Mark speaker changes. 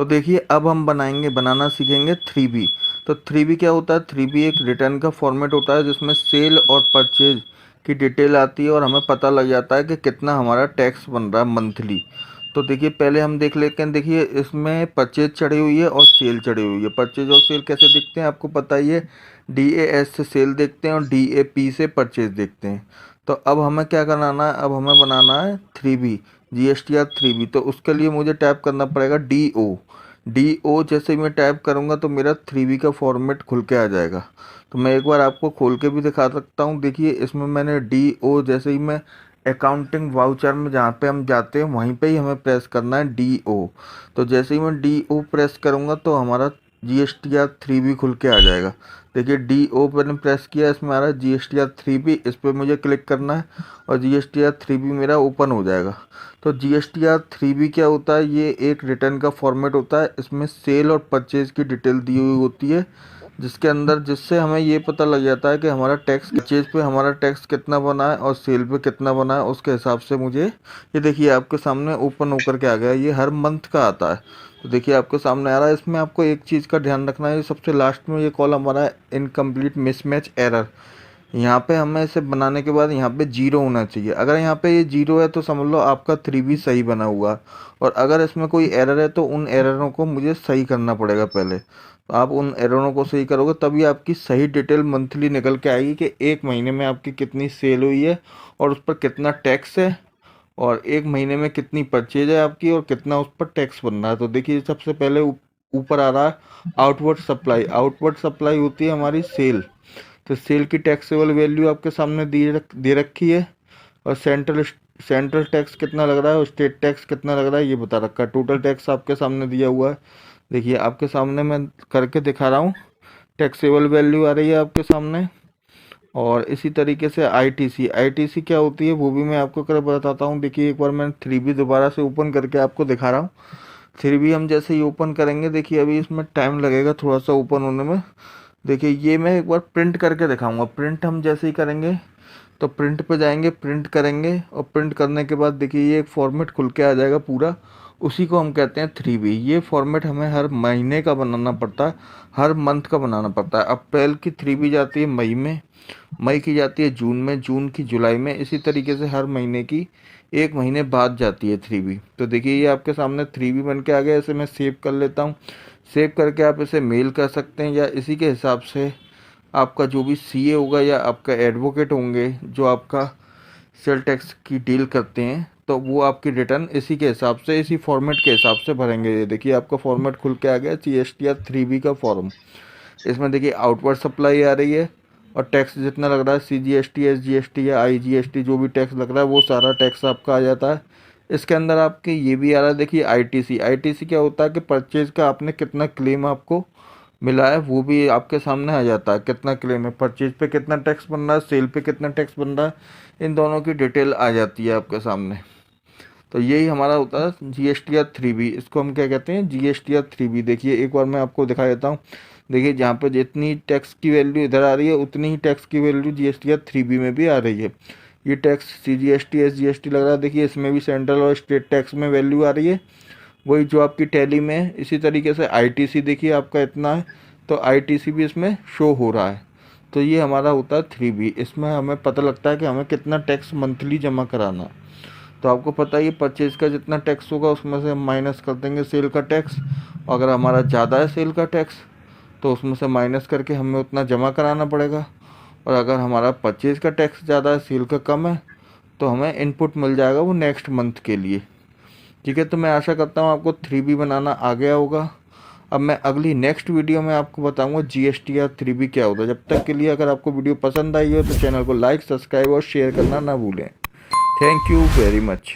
Speaker 1: तो देखिए अब हम बनाना सीखेंगे 3B। तो 3B क्या होता है? 3B एक रिटर्न का फॉर्मेट होता है जिसमें सेल और परचेज की डिटेल आती है और हमें पता लग जाता है कि कितना हमारा टैक्स बन रहा है मंथली। तो देखिए पहले हम देख लेते हैं। देखिए इसमें परचेज चढ़ी हुई है और सेल चढ़ी हुई है। परचेज और सेल कैसे दिखते हैं आपको पता ही है। DAS से सेल देखते हैं और DAP से परचेज देखते हैं। तो अब हमें क्या बनाना है? अब हमें बनाना है 3B, GSTR 3B। तो उसके लिए मुझे टाइप करना पड़ेगा DO जैसे ही मैं टाइप करूँगा तो मेरा 3B का फॉर्मेट खुल के आ जाएगा। तो मैं एक बार आपको खोल के भी दिखा सकता हूँ। देखिए इसमें मैंने DO जैसे ही मैं अकाउंटिंग वाउचर में जहाँ पे हम जाते हैं वहीं पे ही हमें प्रेस करना है DO। तो जैसे ही मैं DO प्रेस करूँगा तो हमारा GSTR 3B खुल के आ जाएगा। देखिए DO पर मैंने प्रेस किया, इसमें आ रहा है GSTR 3B। इस पर मुझे क्लिक करना है और GSTR 3B मेरा ओपन हो जाएगा। तो GSTR 3B क्या होता है? ये एक रिटर्न का फॉर्मेट होता है। इसमें सेल और परचेज की डिटेल दी हुई होती है जिसके अंदर जिससे हमें ये पता लग जाता है कि हमारा टैक्स परचेज पे हमारा टैक्स कितना बना है और सेल पे कितना बना है। उसके हिसाब से मुझे ये देखिए आपके सामने ओपन होकर के आ गया। ये हर मंथ का आता है। तो देखिए आपके सामने आ रहा है। इसमें आपको एक चीज़ का ध्यान रखना है, सबसे लास्ट में ये कॉलम आ रहा है इनकम्प्लीट मिसमैच एरर। यहाँ पे हमें इसे बनाने के बाद यहाँ पे 0 होना चाहिए। अगर यहाँ पे ये 0 है तो समझ लो आपका 3B सही बना हुआ है। और अगर इसमें कोई एरर है तो उन एररों को मुझे सही करना पड़ेगा पहले। तो आप उन एररों को सही करोगे तभी आपकी सही डिटेल मंथली निकल के आएगी कि एक महीने में आपकी कितनी सेल हुई है और उस पर कितना टैक्स है और एक महीने में कितनी परचेज है आपकी और कितना उस पर टैक्स बन रहा है। तो देखिए सबसे पहले ऊपर आ रहा है आउटवर्ड सप्लाई। आउटवर्ड सप्लाई होती है हमारी सेल। तो सेल की टैक्सेबल वैल्यू आपके सामने दे रखी है और सेंट्रल टैक्स कितना लग रहा है और स्टेट टैक्स कितना लग रहा है ये बता रखा है। टोटल टैक्स आपके सामने दिया हुआ है। देखिए आपके सामने मैं करके दिखा रहा हूँ। टैक्सेबल वैल्यू आ रही है आपके सामने। और इसी तरीके से ITC क्या होती है वो भी मैं आपको कर बताता हूँ। देखिए एक बार मैं 3B दोबारा से ओपन करके आपको दिखा रहा हूँ। 3B हम जैसे ही ओपन करेंगे, देखिए अभी इसमें टाइम लगेगा थोड़ा सा ओपन होने में। देखिए ये मैं एक बार प्रिंट करके दिखाऊंगा। प्रिंट हम जैसे ही करेंगे तो प्रिंट पे जाएंगे, प्रिंट करेंगे और प्रिंट करने के बाद देखिए ये एक फॉर्मेट खुल के आ जाएगा पूरा। उसी को हम कहते हैं 3B। ये फॉर्मेट हमें हर महीने का बनाना पड़ता है, हर मंथ का बनाना पड़ता है। अप्रैल की 3B जाती है मई में, मई की जाती है जून में, जून की जुलाई में। इसी तरीके से हर महीने की एक महीने बाद जाती है 3B। तो देखिए ये आपके सामने 3B बन के आ गया। इसे मैं सेव कर लेता हूँ। सेव करके आप इसे मेल कर सकते हैं या इसी के हिसाब से आपका जो भी CA होगा या आपका एडवोकेट होंगे जो आपका सेल टैक्स की डील करते हैं तो वो आपकी रिटर्न इसी के हिसाब से, इसी फॉर्मेट के हिसाब से भरेंगे। ये देखिए आपका फॉर्मेट खुल के आ गया GSTR 3B का फॉर्म। इसमें देखिए आउटवर्ड सप्लाई आ रही है और टैक्स जितना लग रहा है CGST, SGST या IGST जो भी टैक्स लग रहा है वो सारा टैक्स आपका आ जाता है। इसके अंदर आपके ये भी आ रहा है। देखिए ITC क्या होता है कि परचेज का आपने कितना क्लेम आपको मिला है वो भी आपके सामने आ जाता है। कितना क्लेम है, परचेज पे कितना टैक्स बन रहा है, सेल पे कितना टैक्स बन रहा है, इन दोनों की डिटेल आ जाती है आपके सामने। तो यही हमारा होता है GSTR 3B। इसको हम क्या कहते हैं? GSTR 3B। देखिए एक बार मैं आपको दिखा देता हूँ। देखिए जहाँ पर जितनी टैक्स की वैल्यू इधर आ रही है उतनी ही टैक्स की वैल्यू GSTR 3B में भी आ रही है। ये टैक्स CGST SGST लग रहा है। देखिए इसमें भी सेंट्रल और स्टेट टैक्स में वैल्यू आ रही है वही जो आपकी टैली में है। इसी तरीके से ITC देखिए आपका इतना है तो ITC भी इसमें शो हो रहा है। तो ये हमारा होता है 3B। इसमें हमें पता लगता है कि हमें कितना टैक्स मंथली जमा कराना है। तो आपको पता ही है परचेज का जितना टैक्स होगा उसमें से हम माइनस कर देंगे सेल का टैक्स। अगर हमारा ज़्यादा है सेल का टैक्स तो उसमें से माइनस करके हमें उतना जमा कराना पड़ेगा। और अगर हमारा परचेज का टैक्स ज़्यादा है, सेल का कम है, तो हमें इनपुट मिल जाएगा वो नेक्स्ट मंथ के लिए। ठीक है, तो मैं आशा करता हूँ आपको 3B बनाना आ गया होगा। अब मैं अगली नेक्स्ट वीडियो में आपको बताऊंगा GSTR 3B क्या होता है। जब तक के लिए अगर आपको वीडियो पसंद आई हो तो चैनल को लाइक, सब्सक्राइब और शेयर करना ना भूलें। Thank you very much.